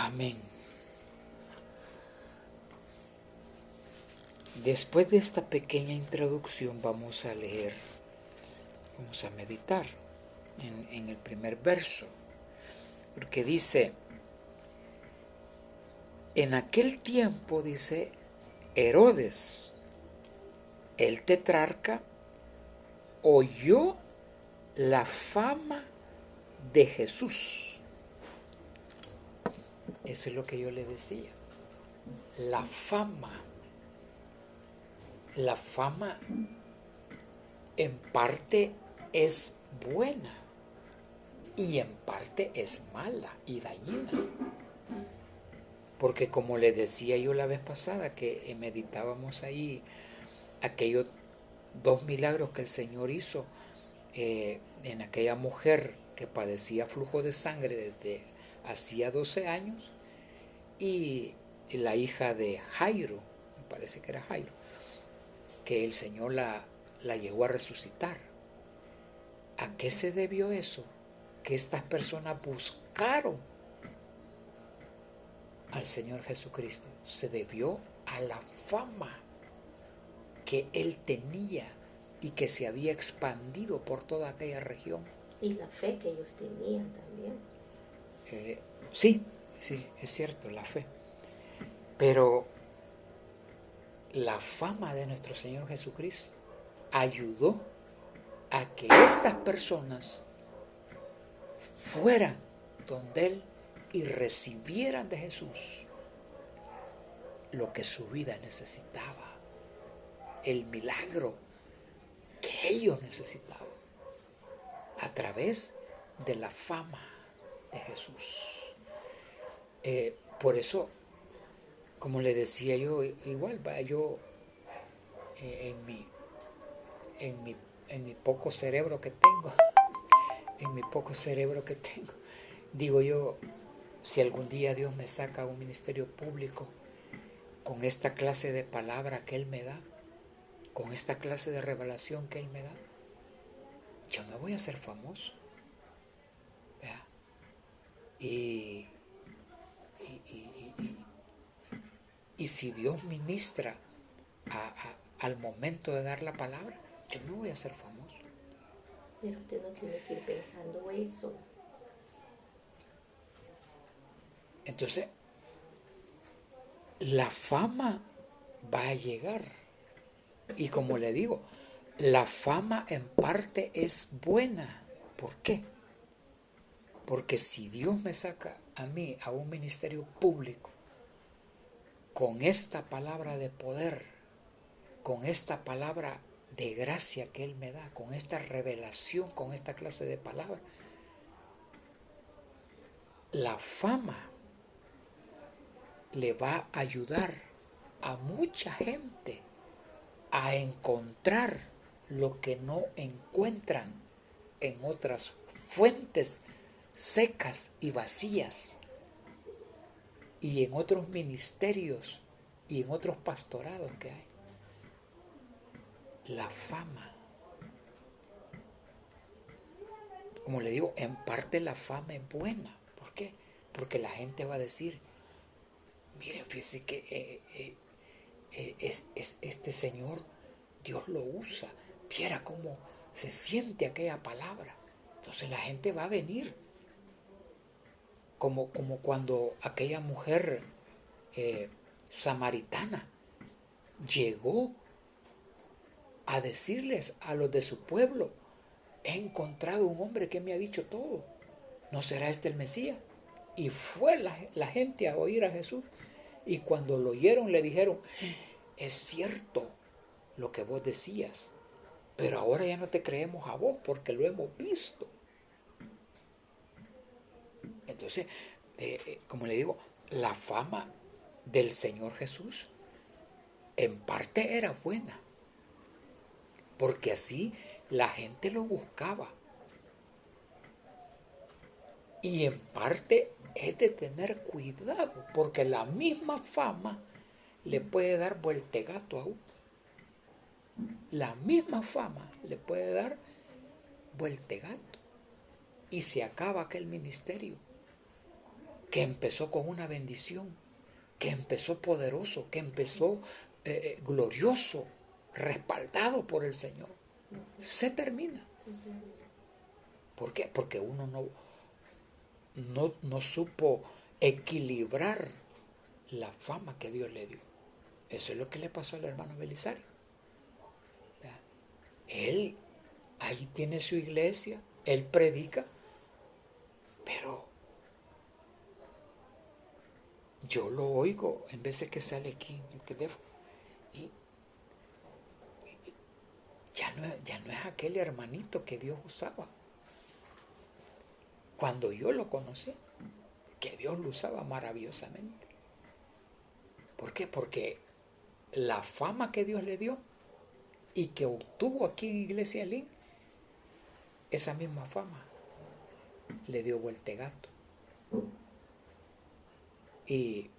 Amén. Después de esta pequeña introducción vamos a leer, vamos a meditar en el primer verso, porque dice, en aquel tiempo, dice, Herodes, el tetrarca, oyó la fama de Jesús. Eso es lo que yo le decía. La fama en parte es buena y en parte es mala y dañina. Porque como le decía yo la vez pasada que meditábamos ahí aquellos 2 milagros que el Señor hizo en aquella mujer que padecía flujo de sangre desde hacía 12 años y la hija de Jairo, me parece que era Jairo, que el Señor la llegó a resucitar. ¿A qué se debió eso? Que estas personas buscaron al Señor Jesucristo. Se debió a la fama que Él tenía y que se había expandido por toda aquella región. Y la fe que ellos tenían también. Sí, es cierto, la fe. Pero la fama de nuestro Señor Jesucristo ayudó a que estas personas fueran donde Él y recibieran de Jesús lo que su vida necesitaba, el milagro que ellos necesitaban, a través de la fama de Jesús. Por eso, como le decía yo, igual, yo en mi poco cerebro que tengo, digo yo, si algún día Dios me saca a un ministerio público con esta clase de palabra que Él me da, con esta clase de revelación que Él me da, yo me voy a hacer famoso. ¿Verdad? Y si Dios ministra al momento de dar la palabra, yo me voy a hacer famoso. Pero usted no tiene que ir pensando eso. Entonces, la fama va a llegar. Y como le digo, la fama en parte es buena. ¿Por qué? Porque si Dios me saca a mí a un ministerio público con esta palabra de poder, con esta palabra de gracia que Él me da, con esta revelación, con esta clase de palabra, la fama le va a ayudar a mucha gente a encontrar lo que no encuentran en otras fuentes secas y vacías y en otros ministerios y en otros pastorados que hay. La fama, como le digo, en parte la fama es buena. ¿Por qué? Porque la gente va a decir, miren, fíjense que este Señor, Dios lo usa, viera cómo se siente aquella palabra. Entonces la gente va a venir. Como cuando aquella mujer samaritana llegó a decirles a los de su pueblo, he encontrado un hombre que me ha dicho todo, ¿no será este el Mesías? Y fue la gente a oír a Jesús, y cuando lo oyeron le dijeron, es cierto lo que vos decías, pero ahora ya no te creemos a vos porque lo hemos visto. Entonces, como le digo, la fama del Señor Jesús en parte era buena, porque así la gente lo buscaba. Y en parte es de tener cuidado, porque la misma fama le puede dar vueltegato a uno. La misma fama le puede dar vueltegato. Y se acaba aquel ministerio. que empezó con una bendición, que empezó poderoso, que empezó glorioso, respaldado por el Señor, se termina. ¿Por qué? Porque uno no supo equilibrar la fama que Dios le dio. Eso es lo que le pasó al hermano Belisario. Él ahí tiene su iglesia, él predica, pero yo lo oigo en veces que sale aquí en el teléfono y ya no es aquel hermanito que Dios usaba. Cuando yo lo conocí, que Dios lo usaba maravillosamente. ¿Por qué? Porque la fama que Dios le dio y que obtuvo aquí en Iglesia Link, esa misma fama le dio vuelta de gato. Y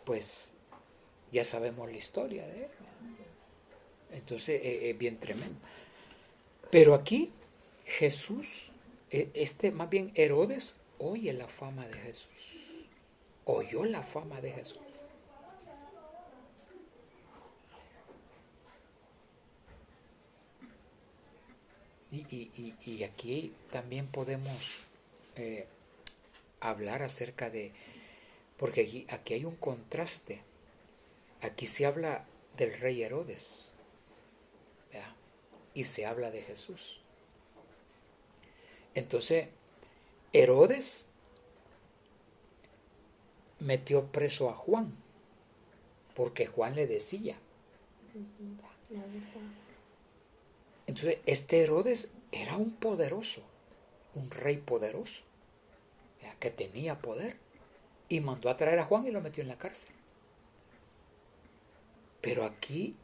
pues ya sabemos la historia de él. Entonces es bien tremendo. Pero aquí Jesús, más bien Herodes, oye la fama de Jesús. Oyó la fama de Jesús. Y aquí también podemos hablar acerca de, porque aquí hay un contraste. Aquí se habla del rey Herodes, ¿verdad? Y se habla de Jesús. Entonces, Herodes metió preso a Juan, porque Juan le decía. Entonces, este Herodes era un poderoso, un rey poderoso, ¿verdad? Que tenía poder, y mandó a traer a Juan y lo metió en la cárcel. Pero aquí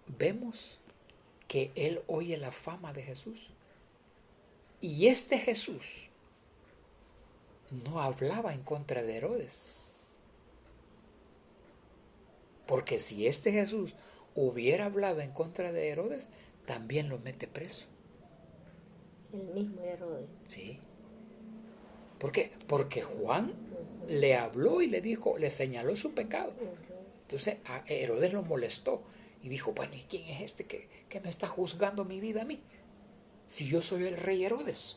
vemos que él oye la fama de Jesús. Y este Jesús no hablaba en contra de Herodes. Porque si este Jesús hubiera hablado en contra de Herodes, también lo mete preso. El mismo Herodes. Sí. ¿Por qué? Porque Juan le habló y le dijo, le señaló su pecado. Entonces a Herodes lo molestó y dijo, bueno, ¿y quién es este que me está juzgando mi vida a mí? Si yo soy el rey Herodes,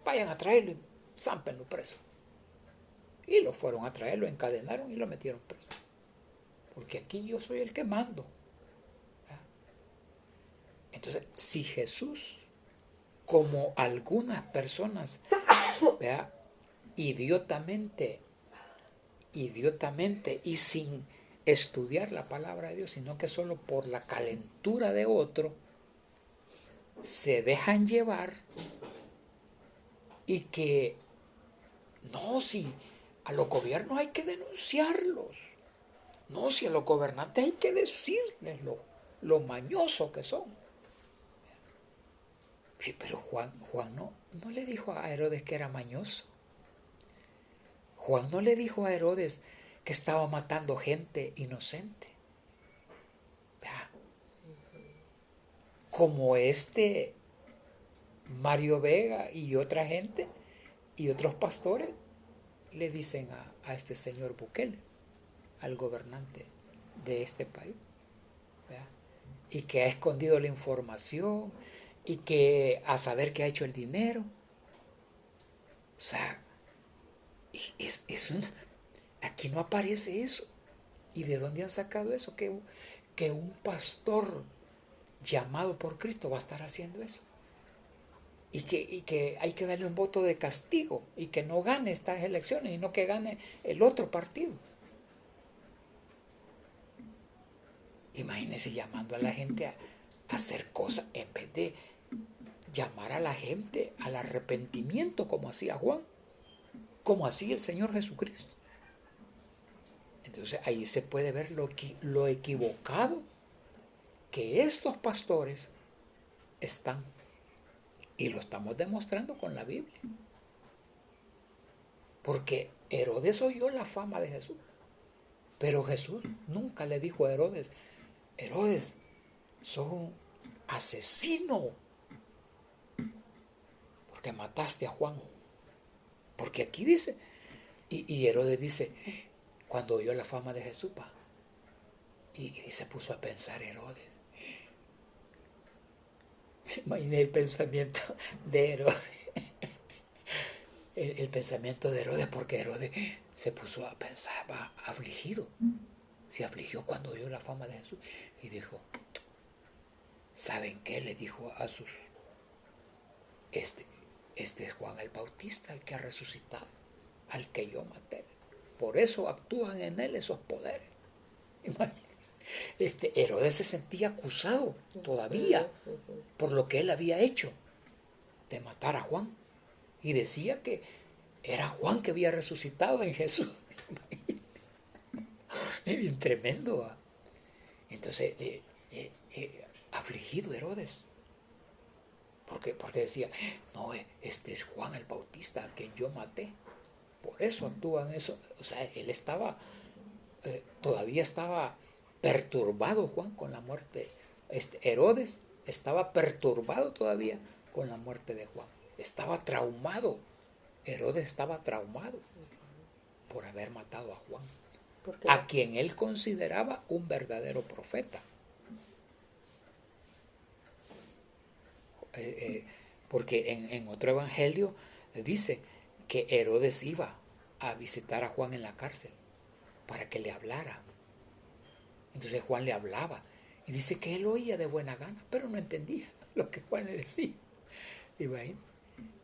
vayan a traerlo y zámpenlo preso. Y lo fueron a traer, lo encadenaron y lo metieron preso. Porque aquí yo soy el que mando. ¿Verdad? Entonces, si Jesús, como algunas personas, ¿verdad? idiotamente y sin estudiar la palabra de Dios, sino que solo por la calentura de otro, se dejan llevar y que, no, si a los gobiernos hay que denunciarlos, no, si a los gobernantes hay que decirles lo mañosos que son. Sí, pero Juan no le dijo a Herodes que era mañoso. Juan no le dijo a Herodes que estaba matando gente inocente. ¿Verdad? Como Mario Vega y otra gente y otros pastores le dicen a este señor Bukele, al gobernante de este país, ¿verdad? Y que ha escondido la información y que a saber qué ha hecho el dinero. O sea, aquí no aparece eso. ¿Y de dónde han sacado eso? Que un pastor llamado por Cristo va a estar haciendo eso. Y que hay que darle un voto de castigo y que no gane estas elecciones y no que gane el otro partido. Imagínense llamando a la gente a hacer cosas en vez de llamar a la gente al arrepentimiento como hacía Juan, como hacía el Señor Jesucristo. Entonces ahí se puede ver lo equivocado que estos pastores están. Y lo estamos demostrando con la Biblia. Porque Herodes oyó la fama de Jesús. Pero Jesús nunca le dijo a Herodes, Herodes, sos un asesino porque mataste a Juan. Porque aquí dice, Y Herodes dice, cuando oyó la fama de Jesús, y se puso a pensar Herodes. Imaginé el pensamiento de Herodes. El pensamiento de Herodes, porque Herodes se puso a pensar, afligido. Se afligió cuando oyó la fama de Jesús. Y dijo, ¿saben qué? Le dijo a sus... Este es Juan el Bautista, el que ha resucitado, al que yo maté. Por eso actúan en él esos poderes. Herodes se sentía acusado todavía por lo que él había hecho de matar a Juan. Y decía que era Juan que había resucitado en Jesús. Es bien tremendo. ¿Va? Entonces, afligido Herodes. Porque decía, no, este es Juan el Bautista, a quien yo maté. Por eso actúan eso. O sea, él estaba, todavía estaba perturbado Juan con la muerte. Herodes estaba perturbado todavía con la muerte de Juan. Estaba traumado. Herodes estaba traumado por haber matado a Juan, a quien él consideraba un verdadero profeta. Porque en otro evangelio dice que Herodes iba a visitar a Juan en la cárcel para que le hablara. Entonces Juan le hablaba y dice que él oía de buena gana, pero no entendía lo que Juan le decía.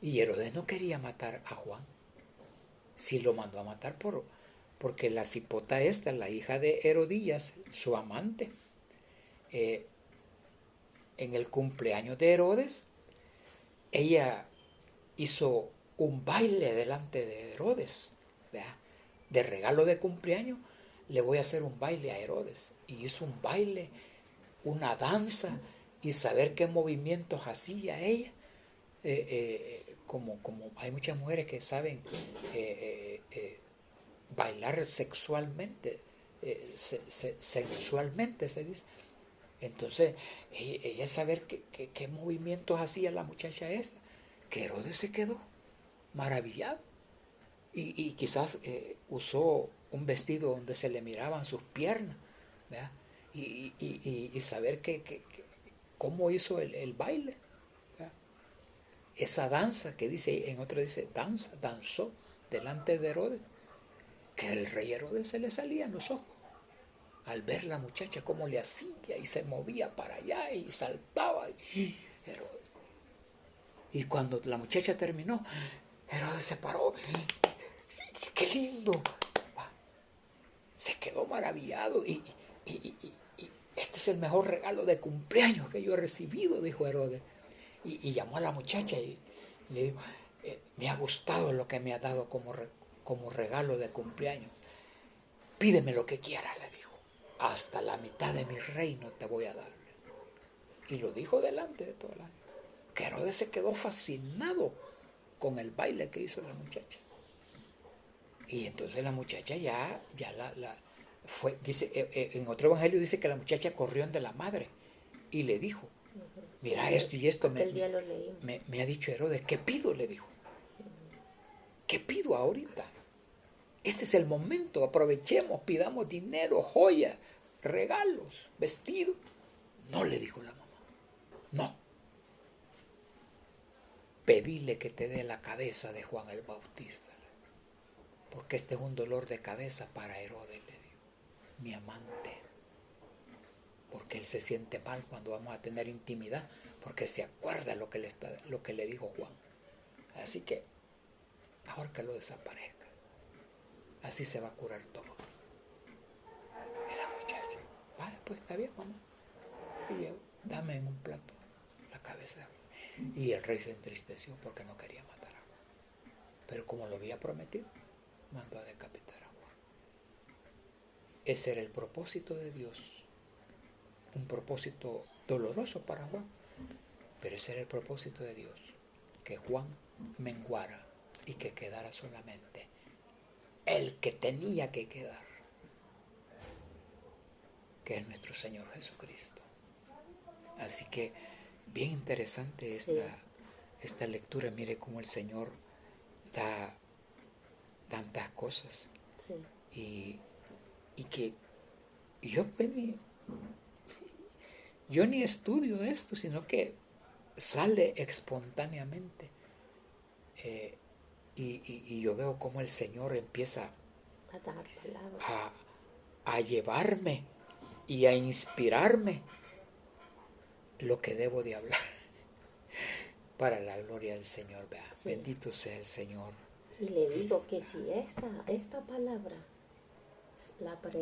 Y Herodes no quería matar a Juan. Sí lo mandó a matar porque la cipota esta, la hija de Herodías, su amante, en el cumpleaños de Herodes, ella hizo un baile delante de Herodes, ¿verdad? De regalo de cumpleaños, le voy a hacer un baile a Herodes. Y hizo un baile, una danza, y saber qué movimientos hacía ella. Como hay muchas mujeres que saben bailar sexualmente, sensualmente se dice. Entonces, ella saber qué movimientos hacía la muchacha esta, que Herodes se quedó maravillado. Y quizás usó un vestido donde se le miraban sus piernas, ¿verdad? Y saber cómo hizo el baile, ¿verdad? Esa danza que dice, en otro dice danzó delante de Herodes, que el rey Herodes se le salían los ojos al ver la muchacha cómo le hacía y se movía para allá y saltaba. Y cuando la muchacha terminó, Herodes se paró. ¡Qué lindo! Se quedó maravillado y este es el mejor regalo de cumpleaños que yo he recibido, dijo Herodes. Y llamó a la muchacha y le dijo, me ha gustado lo que me ha dado como regalo de cumpleaños. Pídeme lo que quieras, le dijo. Hasta la mitad de mi reino te voy a dar. Y lo dijo delante de toda la gente. Que Herodes se quedó fascinado con el baile que hizo la muchacha. Y entonces la muchacha ya fue, dice, en otro evangelio dice que la muchacha corrió ante la madre y le dijo, mira esto y esto me ha dicho Herodes, ¿qué pido? Le dijo. ¿Qué pido ahorita? Este es el momento, aprovechemos, pidamos dinero, joyas, regalos, vestidos. No, le dijo la mamá, no. Pedile que te dé la cabeza de Juan el Bautista, porque este es un dolor de cabeza para Herodes, le dijo, mi amante, porque él se siente mal cuando vamos a tener intimidad, porque se acuerda lo que le dijo Juan. Así que mejor que lo desaparezca. Así se va a curar todo. Y la muchacha, vale, pues está bien, mamá. Y yo, dame en un plato la cabeza de Juan. Y el rey se entristeció porque no quería matar a Juan. Pero como lo había prometido, mandó a decapitar a Juan. Ese era el propósito de Dios. Un propósito doloroso para Juan. Pero ese era el propósito de Dios. Que Juan menguara y que quedara solamente el que tenía que quedar, que es nuestro Señor Jesucristo. Así que bien interesante esta lectura. Mire cómo el Señor da tantas cosas. Sí. Y que yo, pues, yo ni estudio esto, sino que sale espontáneamente. Y yo veo cómo el Señor empieza A dar palabra. a llevarme y a inspirarme lo que debo de hablar para la gloria del Señor. Vea, Sí. bendito sea el Señor. Y le digo que si esta palabra la predica